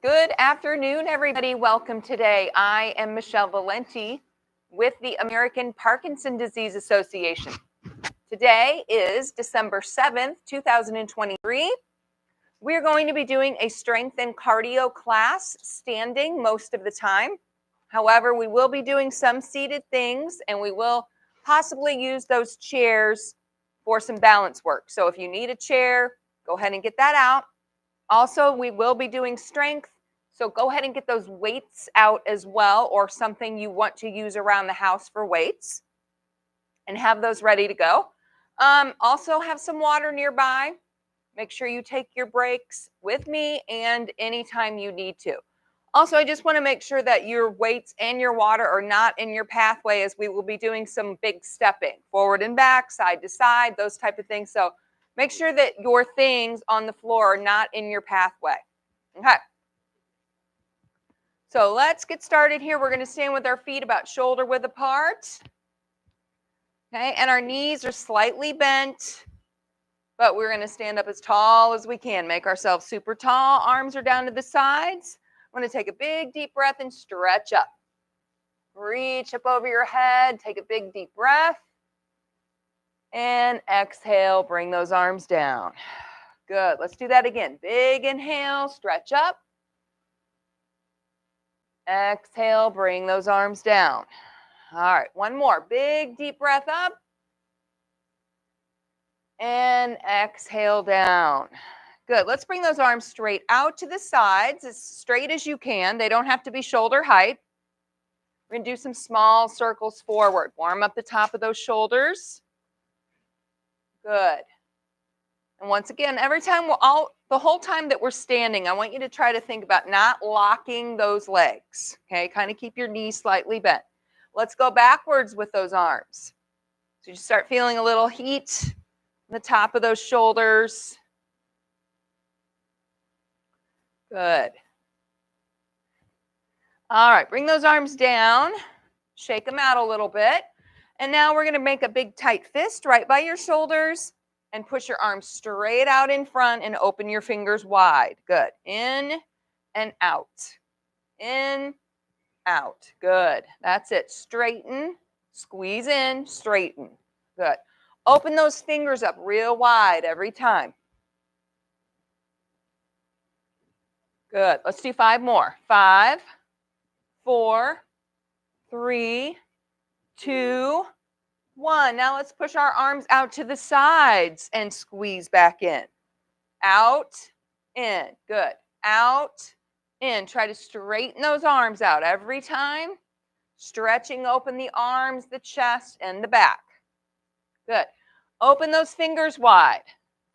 Good afternoon, everybody. Welcome today. I am Michelle Valenti with the American Parkinson Disease Association. Today is December 7th, 2023. We're going to be doing a strength and cardio class standing most of the time. However, we will be doing some seated things and we will possibly use those chairs for some balance work. So if you need a chair, go ahead and get that out. Also, we will be doing strength, so go ahead and get those weights out as well, or something you want to use around the house for weights, and have those ready to go. Also, have some water nearby. Make sure you take your breaks with me and anytime you need to. Also, I just want to make sure that your weights and your water are not in your pathway, as we will be doing some big stepping, forward and back, side to side, those type of things. So make sure that your things on the floor are not in your pathway. Okay. So let's get started here. We're going to stand with our feet about shoulder width apart. Okay, and our knees are slightly bent, but we're going to stand up as tall as we can. Make ourselves super tall. Arms are down to the sides. I'm going to take a big deep breath and stretch up. Reach up over your head. Take a big deep breath. And exhale, bring those arms down. Good. Let's do that again. Big inhale, stretch up. Exhale, bring those arms down. All right, one more. Big deep breath up. And exhale down. Good. Let's bring those arms straight out to the sides, as straight as you can. They don't have to be shoulder height. We're going to do some small circles forward. Warm up the top of those shoulders. Good. And once again, the whole time that we're standing, I want you to try to think about not locking those legs. Okay, kind of keep your knees slightly bent. Let's go backwards with those arms. So you start feeling a little heat on the top of those shoulders. Good. All right, bring those arms down. Shake them out a little bit. And now we're going to make a big tight fist right by your shoulders and push your arms straight out in front and open your fingers wide. Good. In and out. In, out. Good. That's it. Straighten, squeeze in, straighten. Good. Open those fingers up real wide every time. Good. Let's do 5 more. 5, 4, 3, 2, 1. Now let's push our arms out to the sides and squeeze back in. Out, in. Good. Out, in. Try to straighten those arms out every time. Stretching open the arms, the chest, and the back. Good. Open those fingers wide.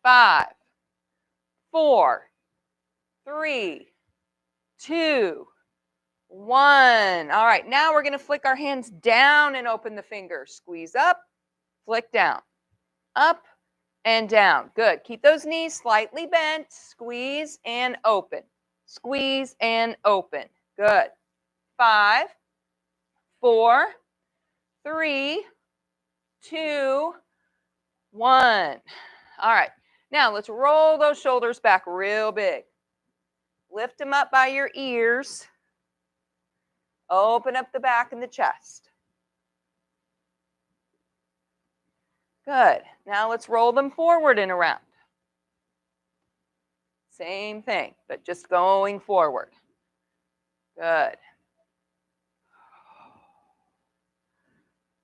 5, 4, 3, 2, 1. All right, now we're going to flick our hands down and open the fingers. Squeeze up, flick down, up and down. Good. Keep those knees slightly bent. Squeeze and open. Squeeze and open. Good. 5, 4, 3, 2, 1. All right. Now let's roll those shoulders back real big. Lift them up by your ears. Open up the back and the chest. Good. Now let's roll them forward and around. Same thing, but just going forward. Good.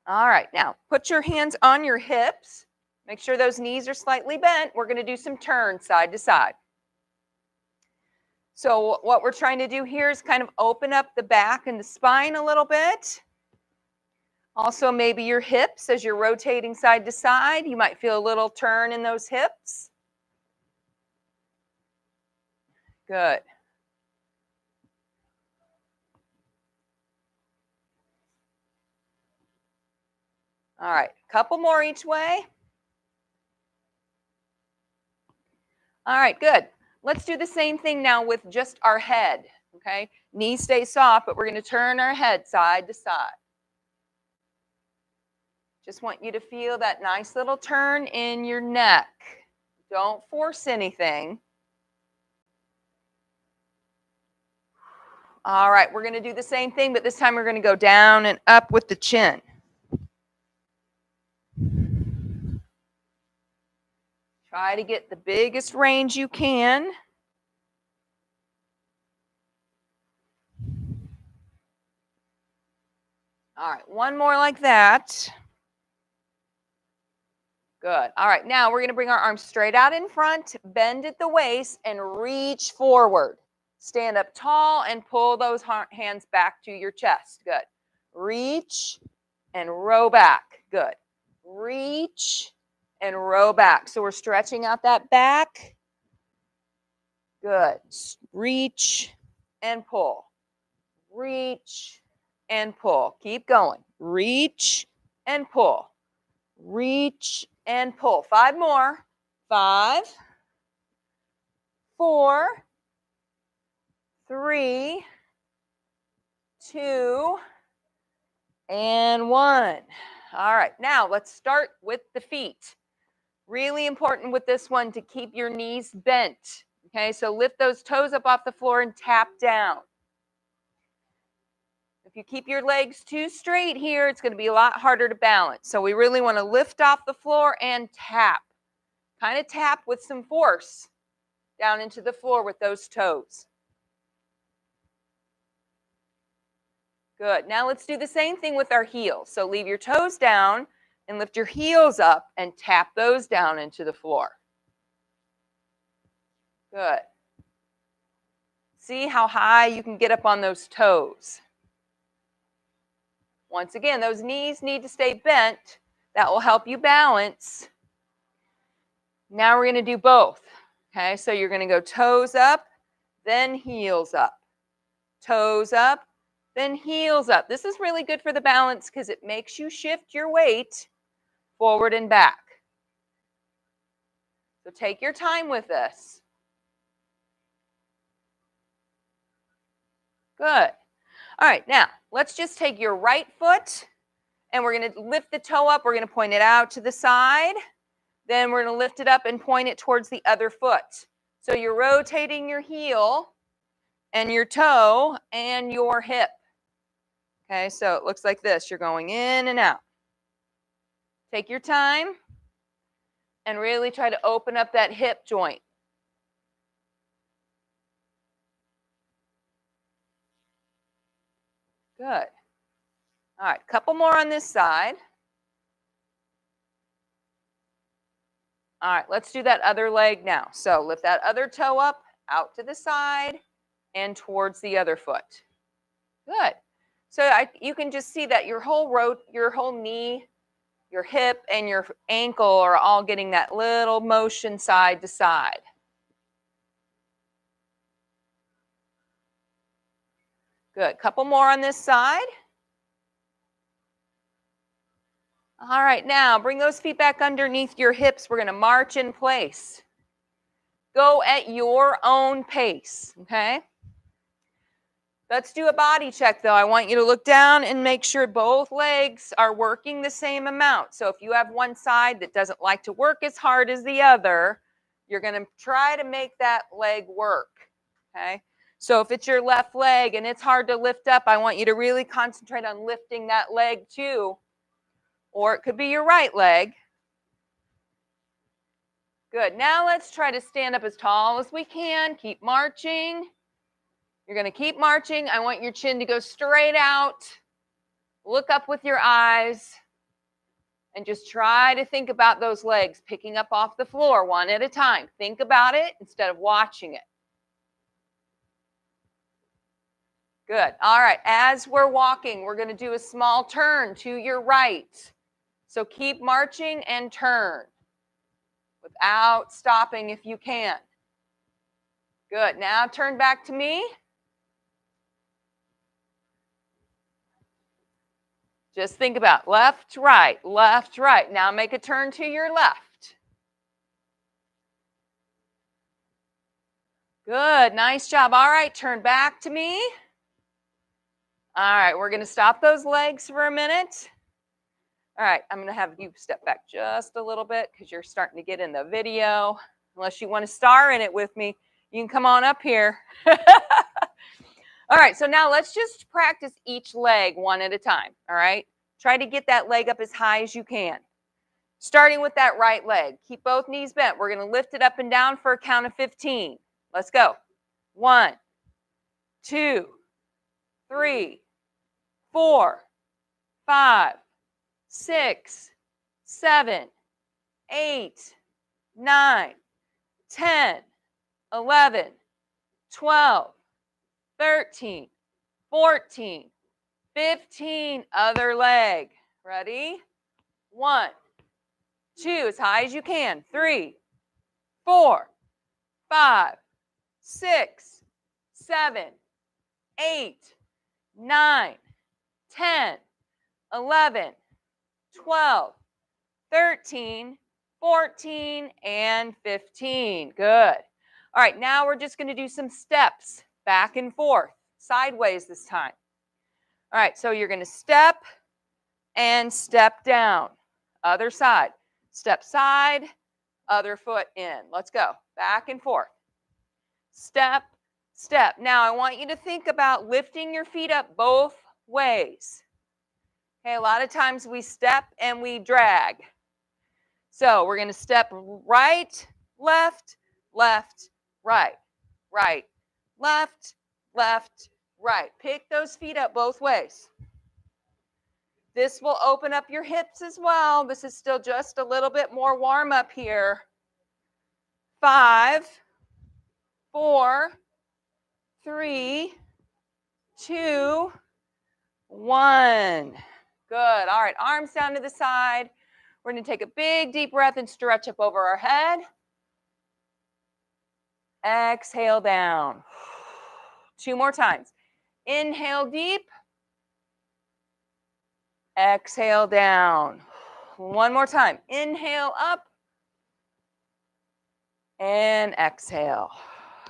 All right, now put your hands on your hips. Make sure those knees are slightly bent. We're going to do some turns side to side. So what we're trying to do here is kind of open up the back and the spine a little bit. Also, maybe your hips as you're rotating side to side. You might feel a little turn in those hips. Good. All right, a couple more each way. All right, good. Let's do the same thing now with just our head, okay? Knees stay soft, but we're going to turn our head side to side. Just want you to feel that nice little turn in your neck. Don't force anything. All right, we're going to do the same thing, but this time we're going to go down and up with the chin. Try to get the biggest range you can. All right, one more like that. Good. All right, now we're going to bring our arms straight out in front, bend at the waist, and reach forward. Stand up tall and pull those hands back to your chest. Good. Reach and row back. Good. Reach and row back. So we're stretching out that back. Good. Reach and pull. Reach and pull. Keep going. Reach and pull. Reach and pull. 5 more. 5, 4, 3, 2, and 1. All right, now let's start with the feet. Really important with this one to keep your knees bent. Okay, so lift those toes up off the floor and tap down. If you keep your legs too straight here, it's going to be a lot harder to balance. So we really want to lift off the floor and tap. Kind of tap with some force down into the floor with those toes. Good. Now let's do the same thing with our heels. So leave your toes down and lift your heels up and tap those down into the floor. Good. See how high you can get up on those toes. Once again, those knees need to stay bent. That will help you balance. Now we're going to do both. Okay, so you're going to go toes up, then heels up. Toes up, then heels up. This is really good for the balance because it makes you shift your weight forward and back. So take your time with this. Good. All right, now let's just take your right foot and we're going to lift the toe up. We're going to point it out to the side. Then we're going to lift it up and point it towards the other foot. So you're rotating your heel and your toe and your hip. Okay, so it looks like this. You're going in and out. Take your time and really try to open up that hip joint. Good. All right, a couple more on this side. All right, let's do that other leg now. So lift that other toe up, out to the side, and towards the other foot. Good. So you can just see that your whole knee, your hip, and your ankle are all getting that little motion side to side. Good. Couple more on this side. All right, now bring those feet back underneath your hips. We're going to march in place. Go at your own pace, okay? Let's do a body check, though. I want you to look down and make sure both legs are working the same amount. So if you have one side that doesn't like to work as hard as the other, you're going to try to make that leg work, okay? So if it's your left leg and it's hard to lift up, I want you to really concentrate on lifting that leg too. Or it could be your right leg. Good. Now let's try to stand up as tall as we can. Keep marching. You're going to keep marching. I want your chin to go straight out. Look up with your eyes. And just try to think about those legs picking up off the floor one at a time. Think about it instead of watching it. Good. All right. As we're walking, we're going to do a small turn to your right. So keep marching and turn without stopping if you can. Good. Now turn back to me. Just think about left, right, left, right. Now make a turn to your left. Good. Nice job. All right. Turn back to me. All right. We're going to stop those legs for a minute. All right, I'm going to have you step back just a little bit because you're starting to get in the video. Unless you want to star in it with me, you can come on up here. All right, so now let's just practice each leg one at a time, all right? Try to get that leg up as high as you can. Starting with that right leg. Keep both knees bent. We're going to lift it up and down for a count of 15. Let's go. 1, 2, 3, 4, 5, 6, 7, 8, 9, 10, 11, 12, 13, 14, 15. Other leg. Ready? 1, 2, as high as you can. 3, 4, 5, 6, 7, 8, 9, 10, 11, 12, 13, 14, and 15. Good. All right, now we're just going to do some steps back and forth, sideways this time. All right, so you're going to step and step down. Other side. Step side, other foot in. Let's go. Back and forth. Step, step. Now I want you to think about lifting your feet up both ways. Okay, a lot of times we step and we drag. So we're going to step right, left, left, right, right, left, left, right. Pick those feet up both ways. This will open up your hips as well. This is still just a little bit more warm up here. 5, 4, 3, 2, 1. Good. All right, arms down to the side. We're going to take a big deep breath and stretch up over our head. Exhale down. 2 more times. Inhale deep. Exhale down. 1 more time. Inhale up. And exhale.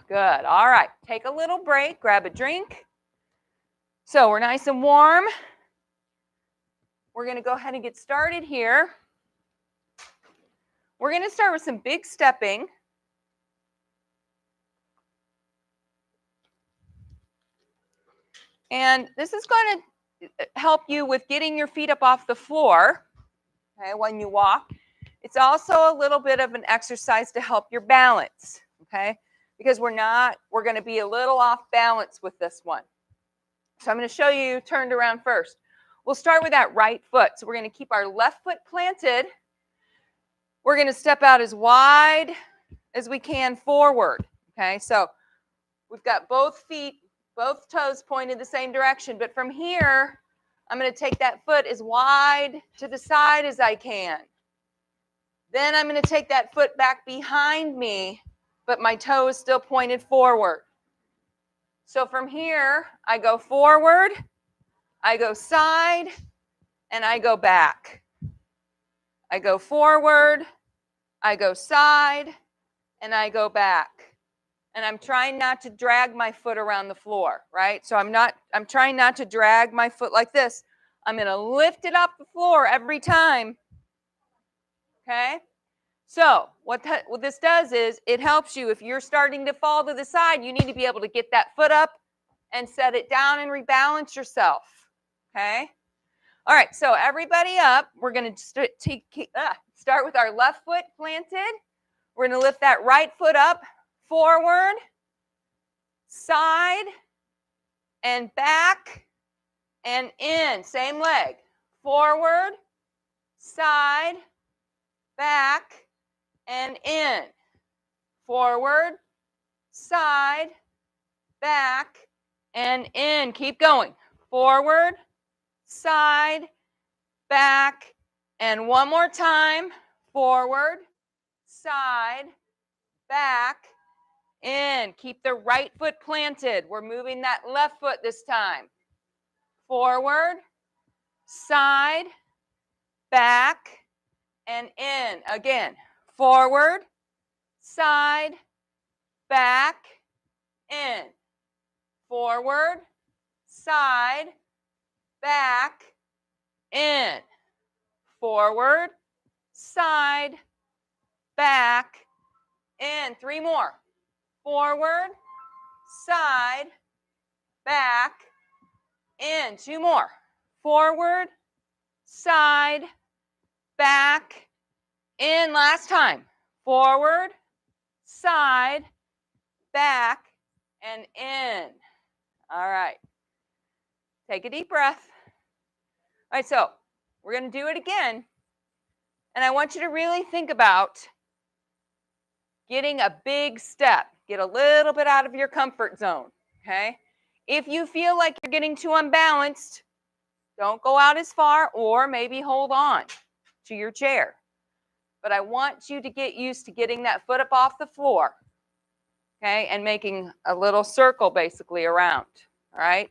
Good. All right. Take a little break. Grab a drink. So we're nice and warm. We're going to go ahead and get started here. We're going to start with some big stepping. And this is going to help you with getting your feet up off the floor, okay, when you walk. It's also a little bit of an exercise to help your balance, okay? Because we're going to be a little off balance with this one. So I'm going to show you turned around first. We'll start with that right foot. So we're going to keep our left foot planted. We're going to step out as wide as we can forward, okay? So we've got both feet, both toes pointed the same direction. But from here, I'm going to take that foot as wide to the side as I can. Then I'm going to take that foot back behind me, but my toe is still pointed forward. So from here, I go forward, I go side, and I go back. I go forward, I go side, and I go back. And I'm trying not to drag my foot around the floor, right? So I'm trying not to drag my foot like this. I'm going to lift it off the floor every time. Okay? So what this does is it helps you. If you're starting to fall to the side, you need to be able to get that foot up and set it down and rebalance yourself. Okay? All right, so everybody up. We're going to start with our left foot planted. We're going to lift that right foot up, forward, side, and back, and in. Same leg. Forward, side, back, and in. Forward, side, back, and in. Keep going. Forward, side, back, and one more time. Forward, side, back, in. Keep the right foot planted. We're moving that left foot this time. Forward, side, back, and in. Again. Forward, side, back, in. Forward, side, back, in. Forward, side, back, in. 3 more. Forward, side, back, in. 2 more. Forward, side, back, in. Last time. Forward, side, back, and in. All right. Take a deep breath. All right, so we're going to do it again. And I want you to really think about getting a big step. Get a little bit out of your comfort zone, okay? If you feel like you're getting too unbalanced, don't go out as far, or maybe hold on to your chair. But I want you to get used to getting that foot up off the floor, okay, and making a little circle basically around, all right?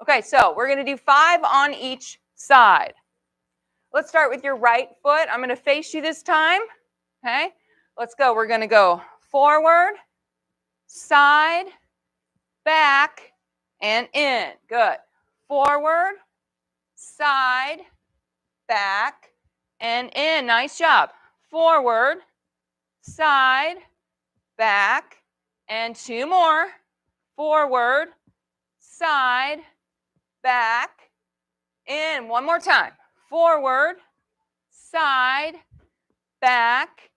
Okay, so we're going to do 5 on each side. Let's start with your right foot. I'm going to face you this time, okay? Let's go. We're going to go forward, side, back, and in. Good. Forward, side, back, and in. Nice job. Forward, side, back, and 2 more. Forward, side, back, in. 1 more time. Forward, side, back,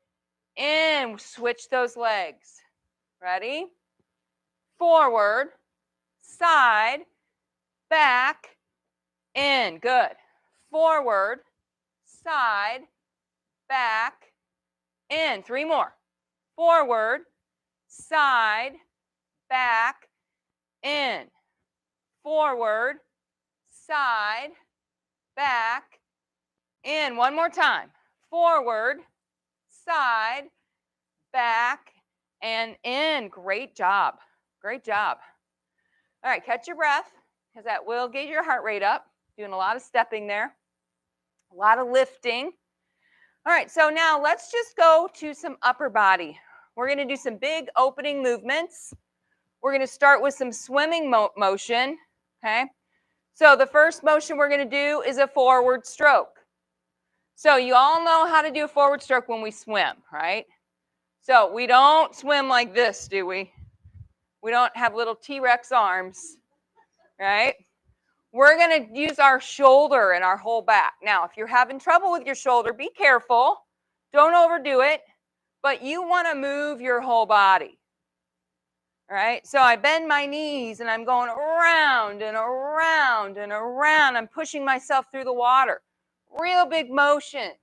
in. Switch those legs. Ready? Forward, side, back, in. Good. Forward, side, back, in. 3 more. Forward, side, back, in. Forward, side, back, in. 1 more time. Forward, side, back, and in. Great job. Great job. All right, catch your breath, because that will get your heart rate up. Doing a lot of stepping there, a lot of lifting. All right, so now let's just go to some upper body. We're going to do some big opening movements. We're going to start with some swimming motion, okay? So the first motion we're going to do is a forward stroke. So you all know how to do a forward stroke when we swim, right? So we don't swim like this, do we? We don't have little T-Rex arms, right? We're going to use our shoulder and our whole back. Now, if you're having trouble with your shoulder, be careful. Don't overdo it, but you want to move your whole body, right? So I bend my knees and I'm going around and around and around. I'm pushing myself through the water. Real big motions.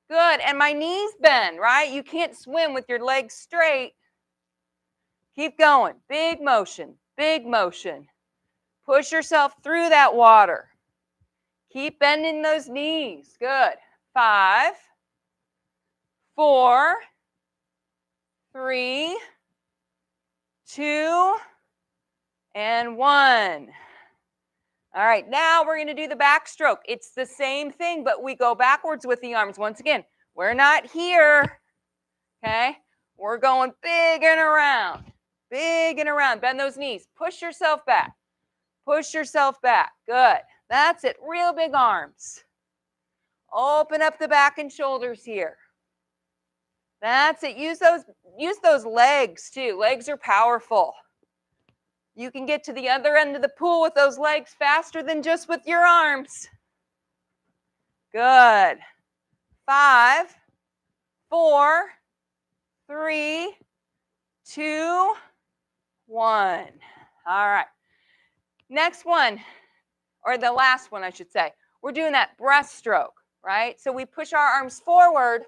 Good. And my knees bend, right? You can't swim with your legs straight. Keep going. Big motion. Big motion. Push yourself through that water. Keep bending those knees. Good. 5, 4, 3, 2, and 1. All right, now we're going to do the backstroke. It's the same thing, but we go backwards with the arms. Once again, we're not here, okay? We're going big and around, big and around. Bend those knees. Push yourself back. Push yourself back. Good. That's it. Real big arms. Open up the back and shoulders here. That's it. Use those legs too. Legs are powerful. You can get to the other end of the pool with those legs faster than just with your arms. Good. 5, 4, 3, 2, 1. All right. Next one, or the last one, I should say. We're doing that breaststroke, right? So we push our arms forward,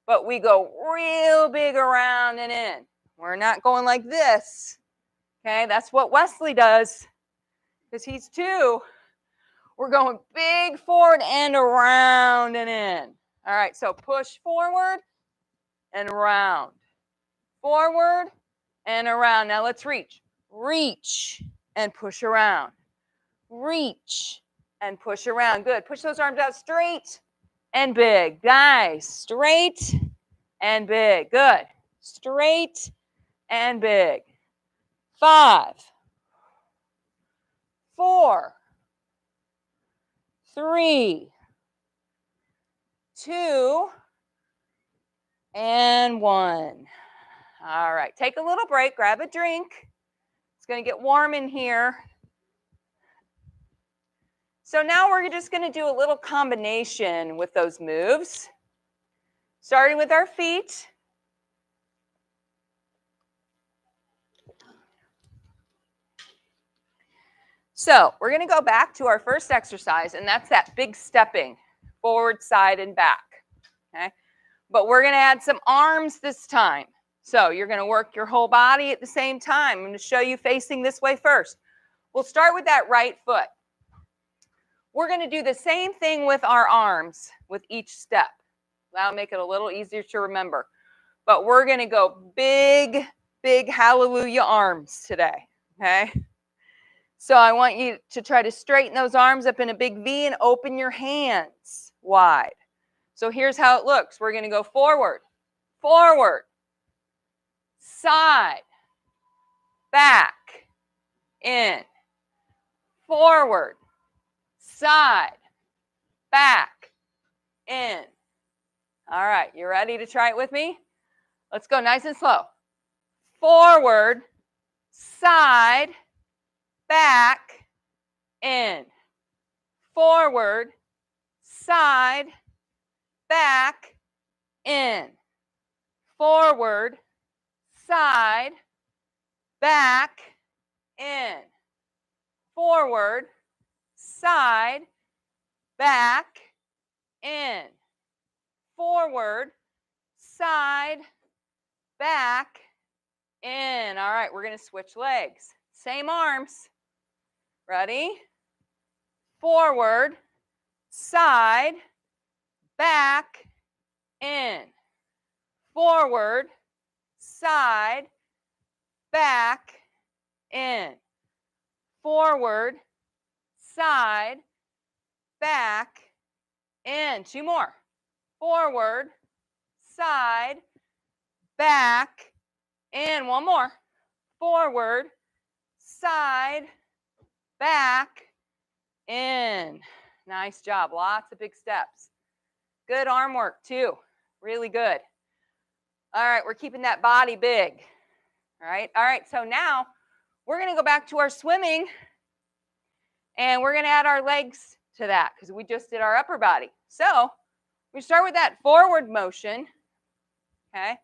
but we go real big around and in. We're not going like this. Okay, that's what Wesley does, because he's 2. We're going big forward and around and in. All right, so push forward and around. Forward and around. Now let's reach. Reach and push around. Reach and push around. Good. Push those arms out straight and big. Nice. Straight and big. Good. Straight and big. 5, 4, 3, 2, and 1. All right, take a little break, grab a drink. It's going to get warm in here. So now we're just going to do a little combination with those moves, starting with our feet. So we're going to go back to our first exercise, and that's that big stepping, forward, side, and back. Okay? But we're going to add some arms this time. So you're going to work your whole body at the same time. I'm going to show you facing this way first. We'll start with that right foot. We're going to do the same thing with our arms with each step. That'll make it a little easier to remember. But we're going to go big, big hallelujah arms today. Okay? So I want you to try to straighten those arms up in a big V and open your hands wide. So here's how it looks. We're going to go forward, forward, side, back, in, forward, side, back, in. All right, you ready to try it with me? Let's go nice and slow. Forward, side, back, in. Forward, side, back, in. Forward, side, back, in. Forward, side, back, in. Forward, side, back, in. All right, we're going to switch legs. Same arms. Ready? Forward, side, back, in. Forward, side, back, in. Forward, side, back, in. Two more. Forward, side, back, in. One more. Forward, side, back, in. Nice job. Lots of big steps. Good arm work too. Really good. All right, we're keeping that body big. All right, so now we're going to go back to our swimming, and we're going to add our legs to that because we just did our upper body. So we start with that forward motion. Okay.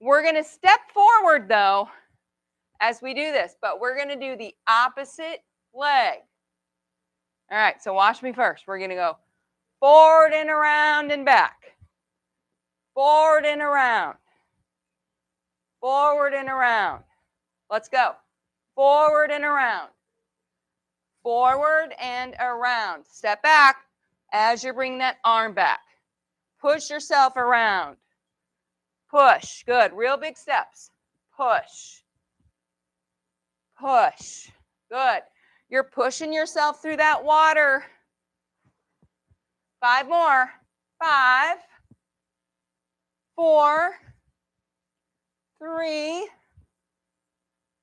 We're going to step forward, though, as we do this, but we're going to do the opposite leg. All right, so watch me first. We're going to go forward and around and back. Forward and around. Forward and around. Let's go. Forward and around. Forward and around. Step back as you bring that arm back. Push yourself around. Push. Good. Real big steps. Push. Push. Good. You're pushing yourself through that water. 5 more. 5, 4, 3,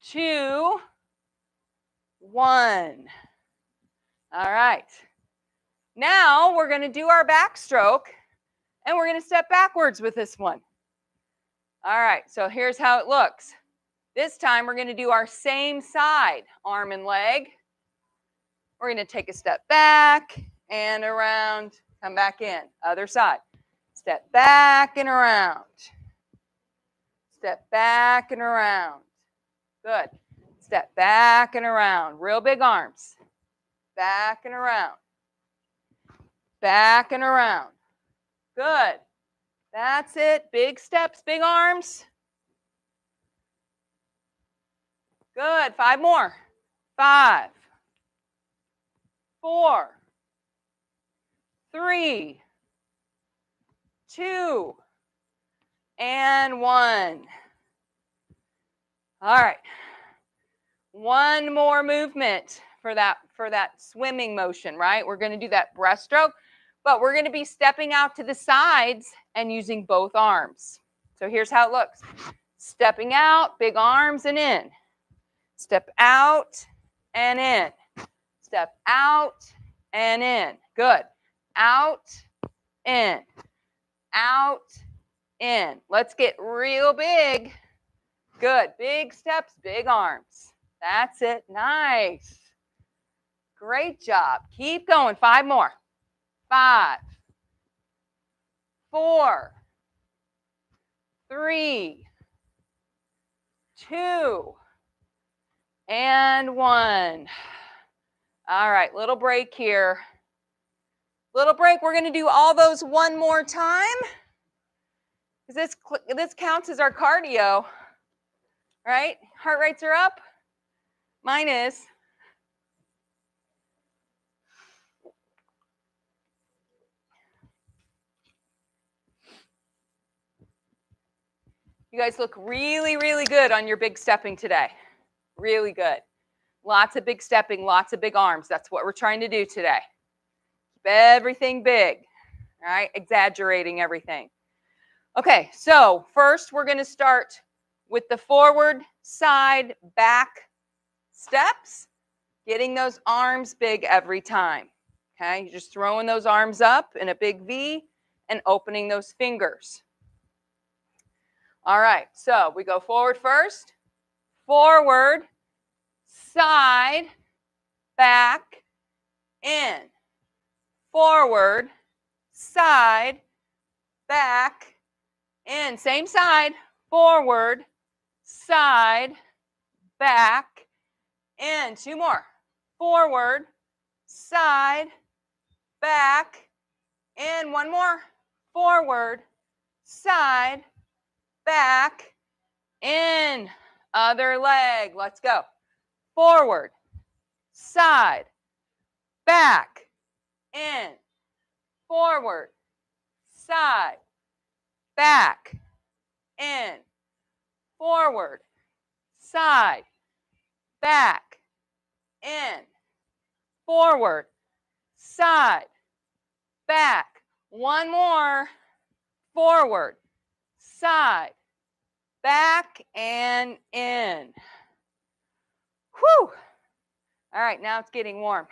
2, 1. All right. Now we're going to do our backstroke, and we're going to step backwards with this one. All right, so here's how it looks. This time we're going to do our same side, arm and leg. We're going to take a step back and around, come back in. Other side. Step back and around. Step back and around. Good. Step back and around. Real big arms. Back and around. Back and around. Good. That's it. Big steps, big arms. Good. 5 more. 5, 4, 3, 2, and 1. All right. One more movement for that swimming motion, right? We're going to do that breaststroke, but we're going to be stepping out to the sides and using both arms. So here's how it looks. Stepping out, big arms and in. Step out and in. Step out and in. Good. Out, in. Out, in. Let's get real big. Good. Big steps, big arms. That's it. Nice. Great job. Keep going. 5 more. 5, 4, 3, 2, and 1. All right, little break here. Little break. We're going to do all those one more time. This counts as our cardio, right? Heart rates are up. Mine is. You guys look really, really good on your big stepping today. Really good. Lots of big stepping, lots of big arms. That's what we're trying to do today. Keep everything big, all right? Exaggerating everything. Okay, so first we're going to start with the forward, side, back steps, getting those arms big every time. Okay, you're just throwing those arms up in a big V and opening those fingers. All right, so we go forward first, forward, side, back, in, forward, side, back, in. Same side, forward, side, back, in. 2 more. Forward, side, back, in. 1 more. Forward, side, back, in. Other leg. Let's go. Forward, side, back, in. Forward, side, back, in. Forward, side, back, in. Forward, side, back. 1 more. Forward, side, back, and in. Whew. All right, now it's getting warm.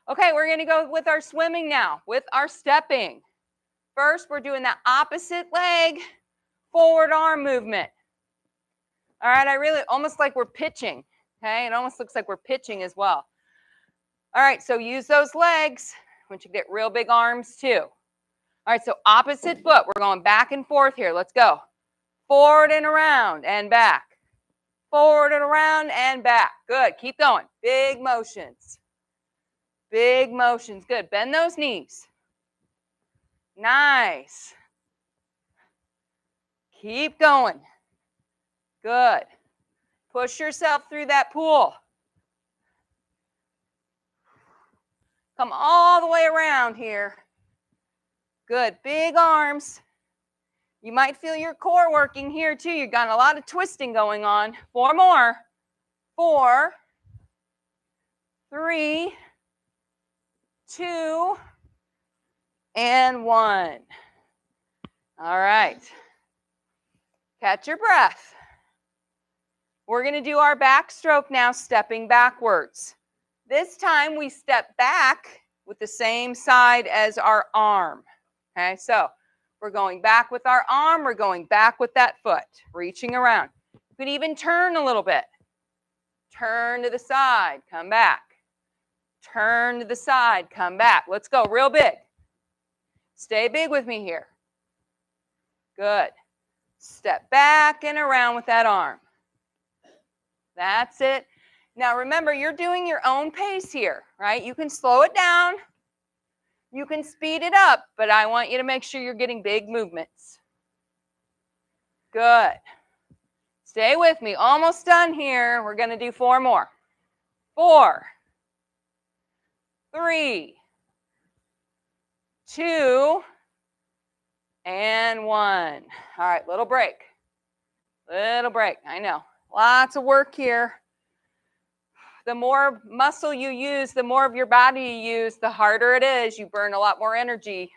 Okay, we're going to go with our swimming now, with our stepping. First, we're doing that opposite leg forward arm movement. All right, I really almost like we're pitching. Okay, it almost looks like we're pitching as well. All right, so use those legs once you get real big arms too. All right, so opposite foot. We're going back and forth here. Let's go. Forward and around and back. Forward and around and back. Good. Keep going. Big motions. Big motions. Good. Bend those knees. Nice. Keep going. Good. Push yourself through that pool. Come all the way around here. Good. Big arms. You might feel your core working here too. You've got a lot of twisting going on. 4 more. 4, 3, 2, and 1. All right. Catch your breath. We're going to do our backstroke now, stepping backwards. This time we step back with the same side as our arm. Okay, so we're going back with our arm. We're going back with that foot, reaching around. You can even turn a little bit. Turn to the side, come back. Turn to the side, come back. Let's go real big. Stay big with me here. Good. Step back and around with that arm. That's it. Now remember, you're doing your own pace here, right? You can slow it down. You can speed it up, but I want you to make sure you're getting big movements. Good. Stay with me. Almost done here. We're going to do 4 more. 4, 3, 2, and 1. All right, little break. Little break. I know. Lots of work here. The more muscle you use, the more of your body you use, the harder it is. You burn a lot more energy.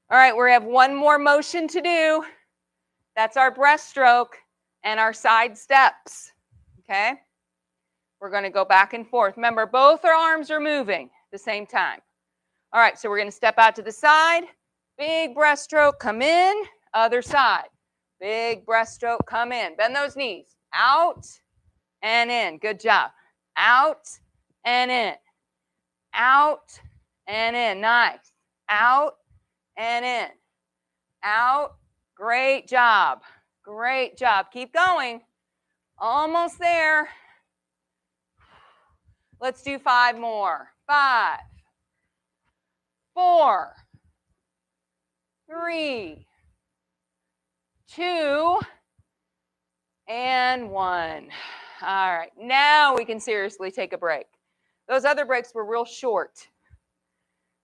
All right, we have 1 more motion to do. That's our breaststroke and our side steps. Okay? We're going to go back and forth. Remember, both our arms are moving at the same time. All right, so we're going to step out to the side. Big breaststroke, come in. Other side. Big breaststroke, come in. Bend those knees. Out and in. Good job. Out and in. Out and in. Nice. Out and in. Out. Great job. Great job. Keep going. Almost there. Let's do 5 more. 5, 4, 3, 2, and 1. All right, now we can seriously take a break. Those other breaks were real short.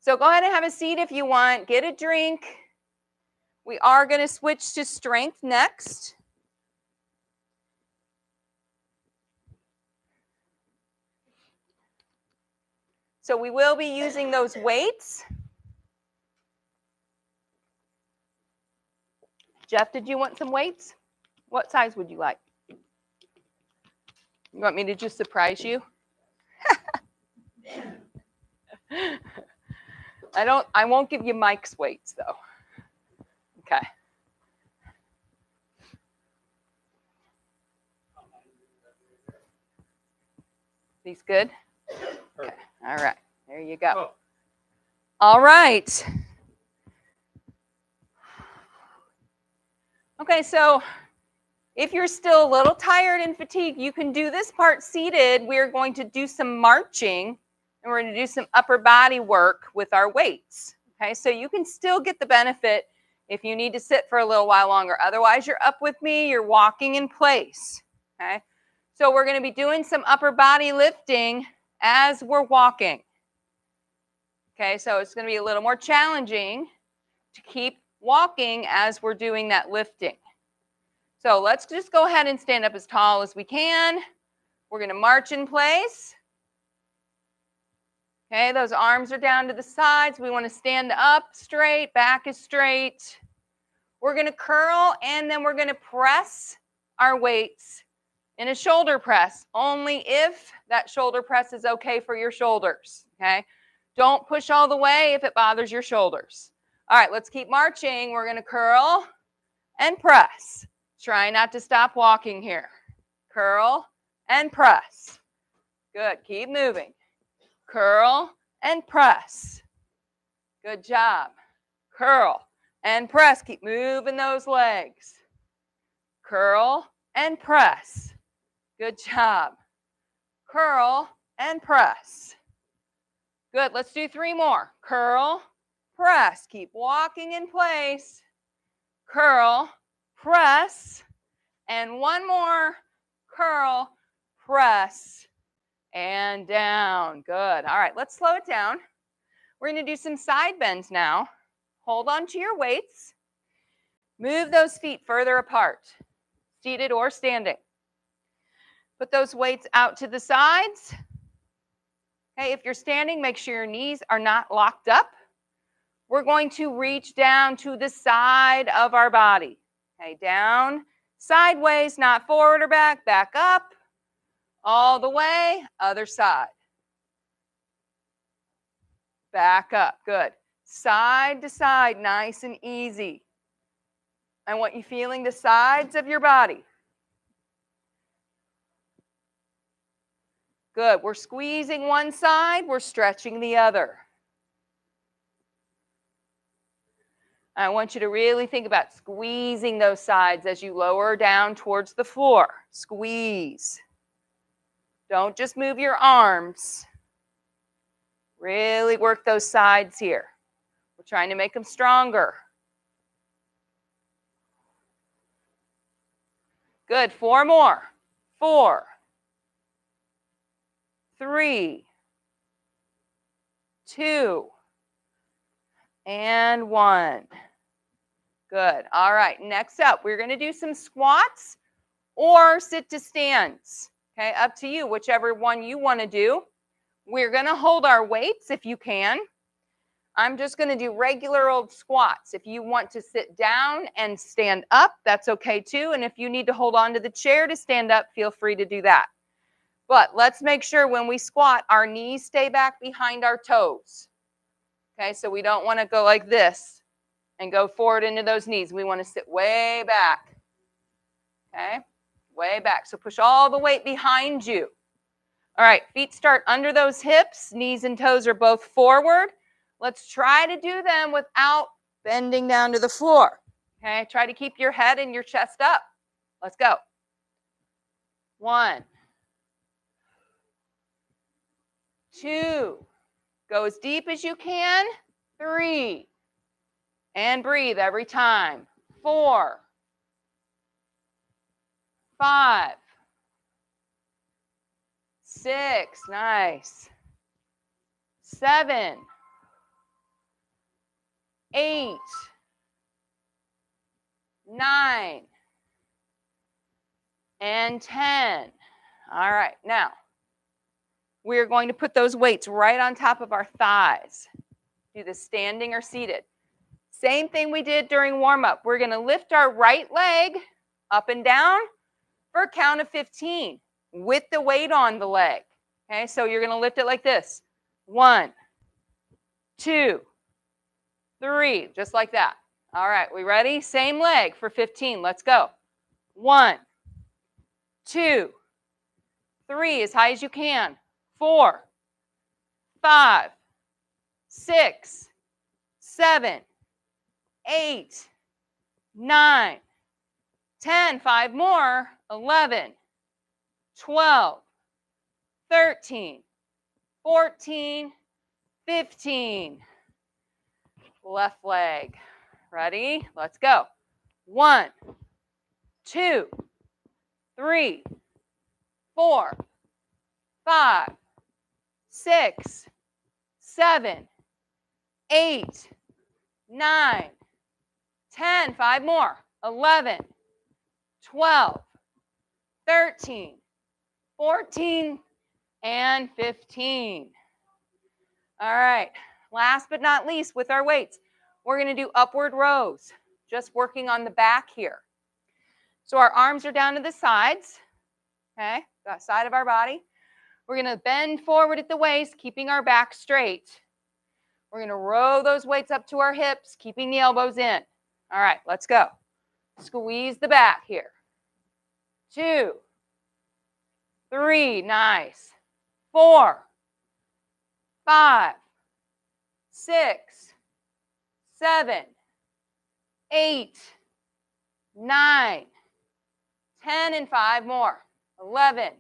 So go ahead and have a seat if you want. Get a drink. We are going to switch to strength next. So we will be using those weights. Jeff, did you want some weights? What size would you like? You want me to just surprise you? I won't give you Mike's weights though. Okay. These good? Okay. All right. There you go. All right. Okay, so if you're still a little tired and fatigued, you can do this part seated. We're going to do some marching, and we're going to do some upper body work with our weights. Okay, so you can still get the benefit if you need to sit for a little while longer. Otherwise, you're up with me, you're walking in place. Okay, so we're going to be doing some upper body lifting as we're walking. Okay, so it's going to be a little more challenging to keep walking as we're doing that lifting. So let's just go ahead and stand up as tall as we can. We're going to march in place. Okay, those arms are down to the sides. We want to stand up straight, back is straight. We're going to curl, and then we're going to press our weights in a shoulder press, only if that shoulder press is okay for your shoulders. Okay, don't push all the way if it bothers your shoulders. All right, let's keep marching. We're going to curl and press. Try not to stop walking here. Curl and press. Good. Keep moving. Curl and press. Good job. Curl and press. Keep moving those legs. Curl and press. Good job. Curl and press. Good. Let's do 3 more. Curl, press. Keep walking in place. Curl, press. And 1 more. Curl, press, and down. Good. All right, let's slow it down. We're going to do some side bends now. Hold on to your weights. Move those feet further apart, seated or standing. Put those weights out to the sides. Okay, if you're standing, make sure your knees are not locked up. We're going to reach down to the side of our body. Okay, down, sideways, not forward or back, back up, all the way, other side. Back up, good. Side to side, nice and easy. I want you feeling the sides of your body. Good, we're squeezing one side, we're stretching the other. I want you to really think about squeezing those sides as you lower down towards the floor. Squeeze. Don't just move your arms. Really work those sides here. We're trying to make them stronger. Good, 4 more. 4, 3, 2, and 1. Good. All right, next up, we're going to do some squats or sit to stands. Okay, up to you, whichever one you want to do. We're going to hold our weights if you can. I'm just going to do regular old squats. If you want to sit down and stand up, that's okay too. And if you need to hold on to the chair to stand up, feel free to do that. But let's make sure when we squat, our knees stay back behind our toes. Okay, so we don't want to go like this and go forward into those knees. We want to sit way back. Okay, way back. So push all the weight behind you. All right, feet start under those hips. Knees and toes are both forward. Let's try to do them without bending down to the floor. Okay, try to keep your head and your chest up. Let's go. 1, 2, go as deep as you can. 3, and breathe every time. 4, 5, 6, nice. 7, 8, 9, and 10. All right, now we're going to put those weights right on top of our thighs. Do this standing or seated. Same thing we did during warm-up. We're going to lift our right leg up and down for a count of 15 with the weight on the leg. Okay, so you're going to lift it like this. 1, 2, 3, just like that. All right, we ready? Same leg for 15. Let's go. 1, 2, 3, as high as you can. 4, 5, 6, 7, 8, 9, 10, 5 more, 11, 12, 13, 14, 15. Left leg. Ready? Let's go. 1, 2, 3, 4, 5, 6, 7, 8, 9, 10, 5 more, 11, 12, 13, 14, and 15. All right, last but not least with our weights, we're going to do upward rows, just working on the back here. So our arms are down to the sides, okay, the side of our body. We're going to bend forward at the waist, keeping our back straight. We're going to row those weights up to our hips, keeping the elbows in. All right, let's go. Squeeze the back here. 2, 3, nice. 4, 5, 6, 7, 8, 9, 10, and 5 more. 11,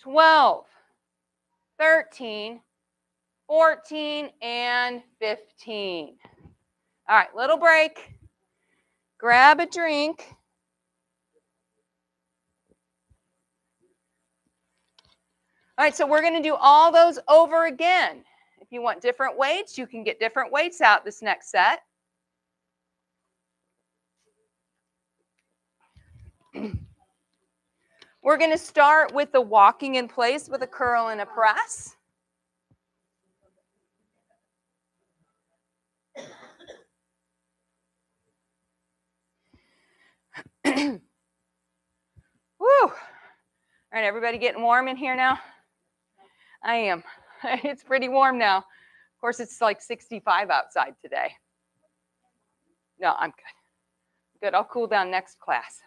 12, 13, 14, and 15. All right, little break. Grab a drink. All right, so we're going to do all those over again. If you want different weights, you can get different weights out this next set. We're going to start with the walking in place with a curl and a press. Woo! All right, everybody getting warm in here now? I am. It's pretty warm now. Of course, it's like 65 outside today. No, I'm good. Good, I'll cool down next class.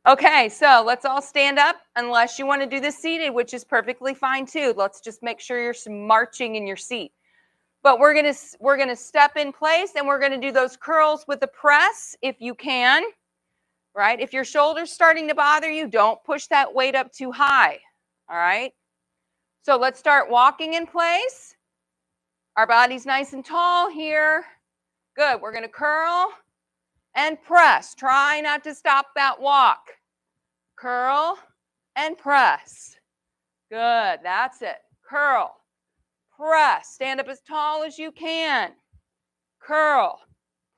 Okay, so let's all stand up unless you want to do this seated, which is perfectly fine too. Let's just make sure you're marching in your seat. But we're gonna step in place and we're gonna do those curls with the press if you can, right? If your shoulder's starting to bother you, don't push that weight up too high, all right? So let's start walking in place. Our body's nice and tall here. Good, we're gonna curl and press. Try not to stop that walk. Curl and press. Good, that's it. Curl, press. Stand up as tall as you can. Curl,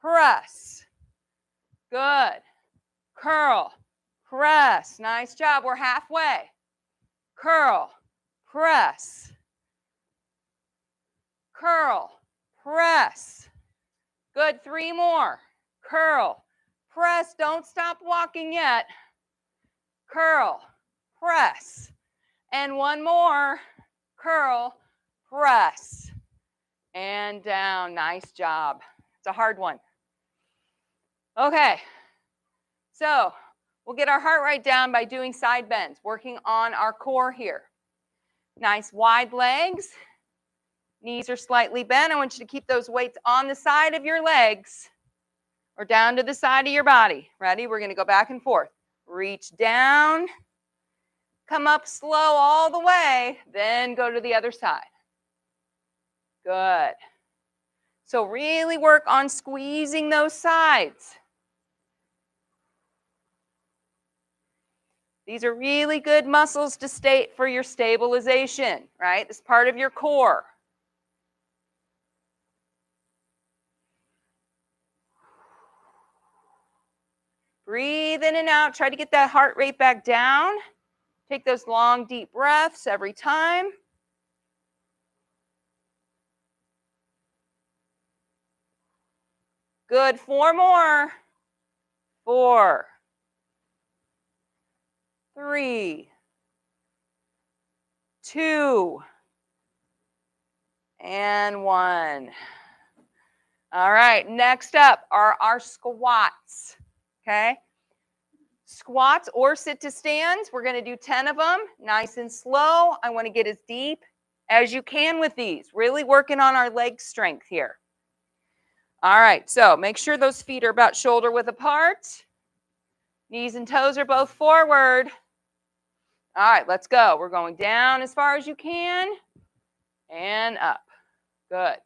press. Good. Curl, press. Nice job. We're halfway. Curl, press. Curl, press. Good. 3 more. Curl, press. Don't stop walking yet. Curl, press. And 1 more. Curl, press. And down. Nice job. It's a hard one. Okay. So We'll get our heart rate down by doing side bends, working on our core here. Nice wide legs. Knees are slightly bent. I want you to keep those weights on the side of your legs or down to the side of your body. Ready? We're going to go back and forth. Reach down. Come up slow all the way. Then go to the other side. Good. So really work on squeezing those sides. These are really good muscles to state for your stabilization, right? It's part of your core. Breathe in and out. Try to get that heart rate back down. Take those long, deep breaths every time. Good. 4 more. 4, 3, 2, and 1. All right, next up are our squats, okay? Squats or sit to stands. We're going to do 10 of them, nice and slow. I want to get as deep as you can with these, really working on our leg strength here. All right, so make sure those feet are about shoulder width apart. Knees and toes are both forward. All right, let's go. We're going down as far as you can and up. Good.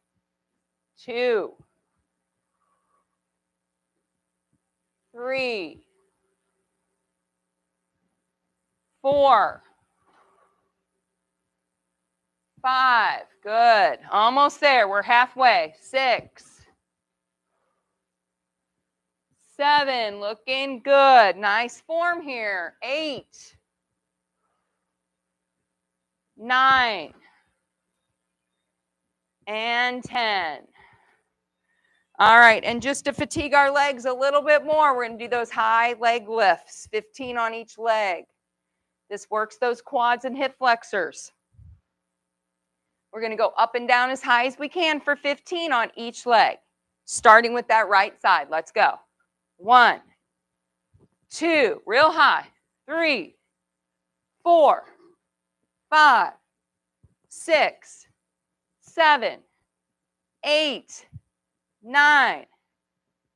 2, 3, 4, 5. Good. Almost there. We're halfway. 6, 7. Looking good. Nice form here. 8, 9, and 10. All right, and just to fatigue our legs a little bit more, we're going to do those high leg lifts, 15 on each leg. This works those quads and hip flexors. We're going to go up and down as high as we can for 15 on each leg, starting with that right side. Let's go. 1, 2, real high. 3, 4, 5, 6, 7, 8, 9,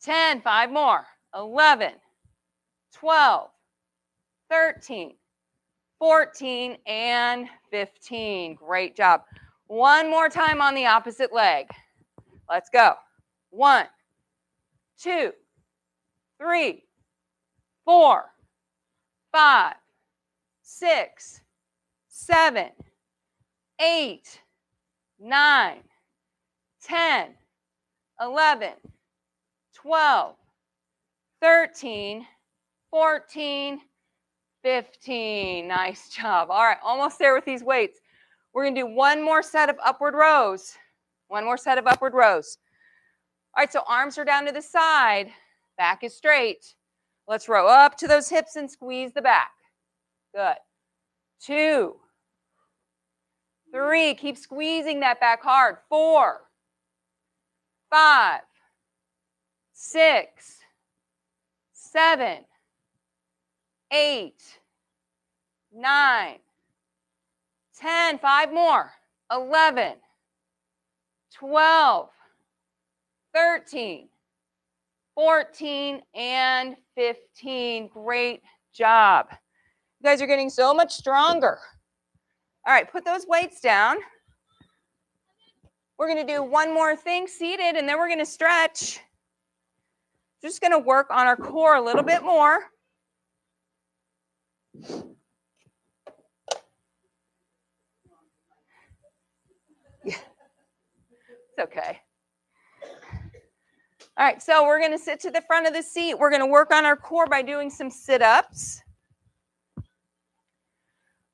10, 5 more, 11, 12, 13, 14, and 15. Great job. One more time on the opposite leg. Let's go. 1, 2, 3, 4, 5, 6, 7, 8, 9, 10, 11, 12, 13, 14, 15. Nice job. All right, almost there with these weights. We're going to do one more set of upward rows. One more set of upward rows. All right, so arms are down to the side. Back is straight. Let's row up to those hips and squeeze the back. Good. 2, 3. Keep squeezing that back hard. 4, 5, 6, 7, 8, 9, 10. 5 more. 11, 12, 13, 14, and 15. Great job. You guys are getting so much stronger. All right, put those weights down. We're going to do one more thing seated, and then we're going to stretch. Just going to work on our core a little bit more. Yeah. It's okay. All right, so we're going to sit to the front of the seat. We're going to work on our core by doing some sit-ups. All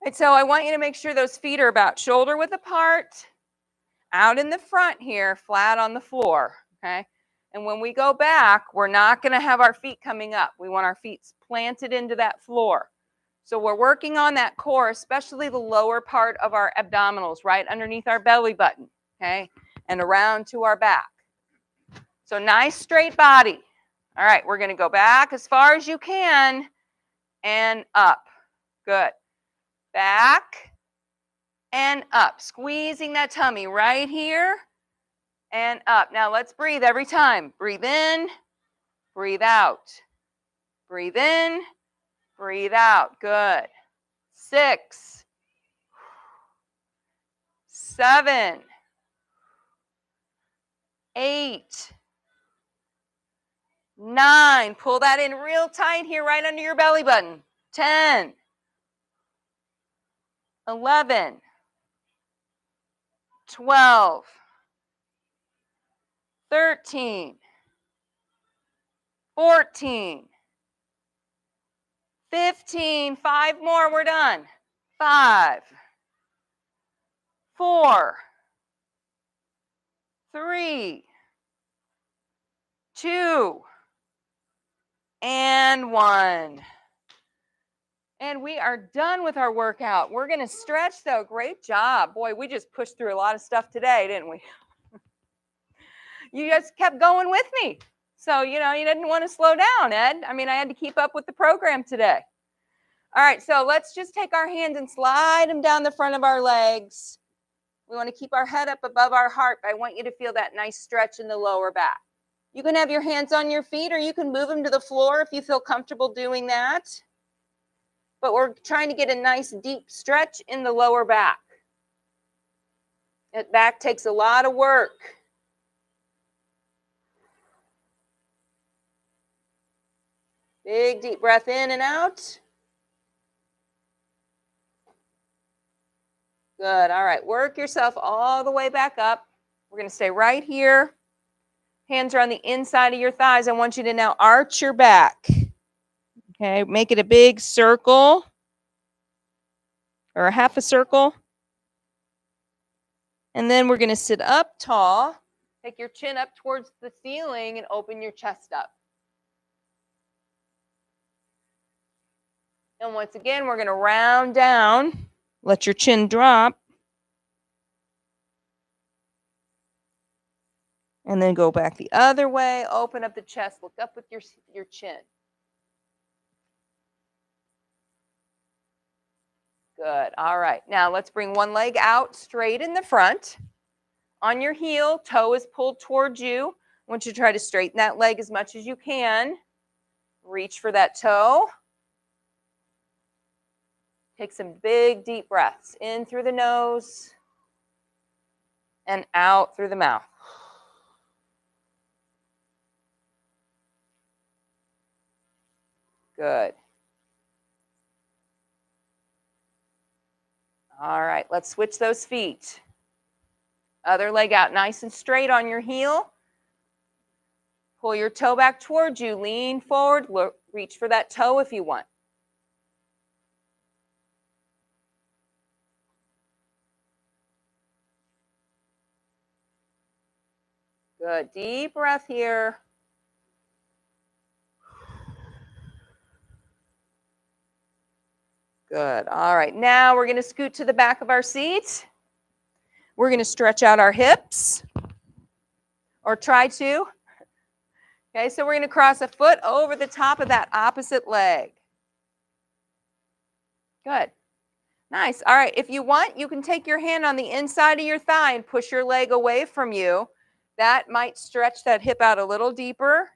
right, so I want you to make sure those feet are about shoulder width apart, out in the front here, flat on the floor, okay? And when we go back, we're not going to have our feet coming up. We want our feet planted into that floor. So we're working on that core, especially the lower part of our abdominals, right underneath our belly button, okay? And around to our back. So nice straight body. All right, we're going to go back as far as you can. and up. Good. Back and up. Squeezing that tummy right here and up. Now let's breathe every time. Breathe in, breathe out. Breathe in, breathe out. Good. 6, 7, 8, 9. Pull that in real tight here, right under your belly button. 10, 11, 12, 13, 14, 15. 5 more, we're done. 5, 4, 3, 2, and 1. And we are done with our workout. We're going to stretch, though. Great job. Boy, we just pushed through a lot of stuff today, didn't we? You just kept going with me. So, you didn't want to slow down, Ed. I mean, I had to keep up with the program today. All right, so let's just take our hands and slide them down the front of our legs. We want to keep our head up above our heart. I want you to feel that nice stretch in the lower back. You can have your hands on your feet, or you can move them to the floor if you feel comfortable doing that. But we're trying to get a nice deep stretch in the lower back. That back takes a lot of work. Big deep breath in and out. Good. All right. Work yourself all the way back up. We're going to stay right here. Hands are on the inside of your thighs. I want you to now arch your back. Okay. Make it a big circle or a half a circle. And then we're going to sit up tall. Take your chin up towards the ceiling and open your chest up. And once again, we're going to round down. Let your chin drop. And then go back the other way. Open up the chest. Look up with your chin. Good. All right. Now let's bring one leg out straight in the front. On your heel, toe is pulled towards you. I want you to try to straighten that leg as much as you can. Reach for that toe. Take some big, deep breaths in through the nose and out through the mouth. Good. All right, let's switch those feet. Other leg out nice and straight on your heel. Pull your toe back towards you. Lean forward. Reach for that toe if you want. Good. Deep breath here. Good. All right. Now we're going to scoot to the back of our seat. We're going to stretch out our hips, or try to. Okay, so we're going to cross a foot over the top of that opposite leg. Good. Nice. All right. If you want, you can take your hand on the inside of your thigh and push your leg away from you. That might stretch that hip out a little deeper.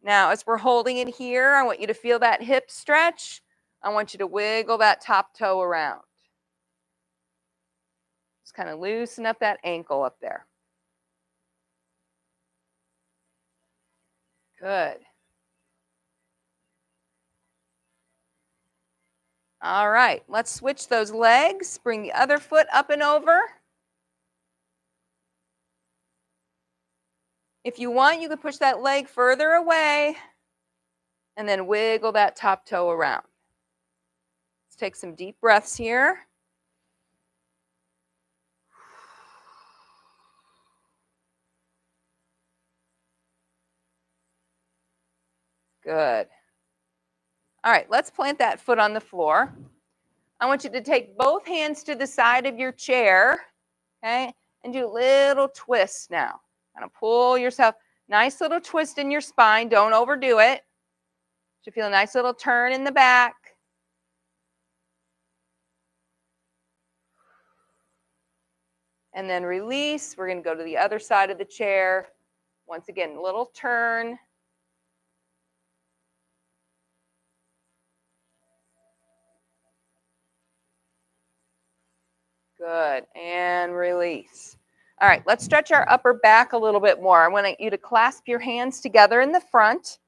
Now, as we're holding it here, I want you to feel that hip stretch. I want you to wiggle that top toe around. Just kind of loosen up that ankle up there. Good. All right, let's switch those legs. Bring the other foot up and over. If you want, you can push that leg further away and then wiggle that top toe around. Let's take some deep breaths here. Good. All right, let's plant that foot on the floor. I want you to take both hands to the side of your chair, okay, and do a little twist now. Kind of pull yourself, nice little twist in your spine. Don't overdo it. Should feel a nice little turn in the back. And then release. We're going to go to the other side of the chair. Once again, little turn. Good. And release. All right, let's stretch our upper back a little bit more. I want you to clasp your hands together in the front.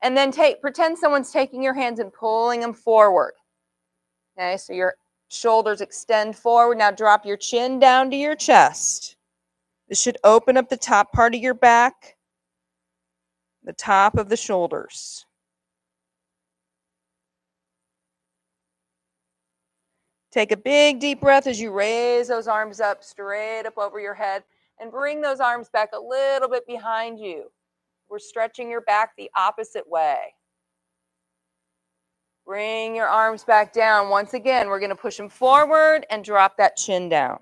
And then pretend someone's taking your hands and pulling them forward. Okay, so your shoulders extend forward. Now drop your chin down to your chest. This should open up the top part of your back, the top of the shoulders. Take a big deep breath as you raise those arms up straight up over your head and bring those arms back a little bit behind you. We're stretching your back the opposite way. Bring your arms back down. Once again, we're going to push them forward and drop that chin down.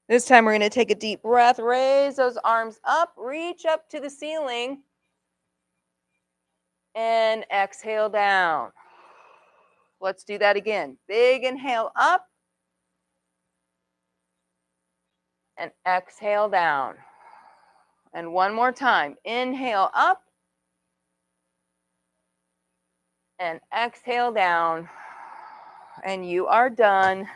This time we're going to take a deep breath, raise those arms up, reach up to the ceiling, and exhale down. Let's do that again. Big inhale up, and exhale down. And one more time. Inhale up, and exhale down. And you are done.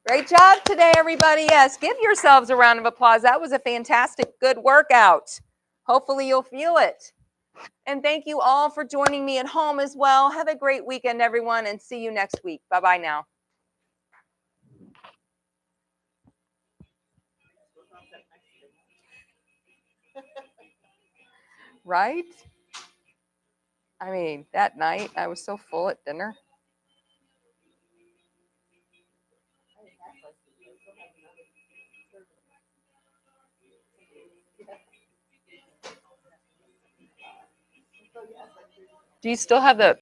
Great job today, everybody. Yes, give yourselves a round of applause. That was a fantastic, good workout. Hopefully you'll feel it. And thank you all for joining me at home as well. Have a great weekend, everyone, and see you next week. Bye-bye now. Right? I mean, that night I was so full at dinner. Do you still have the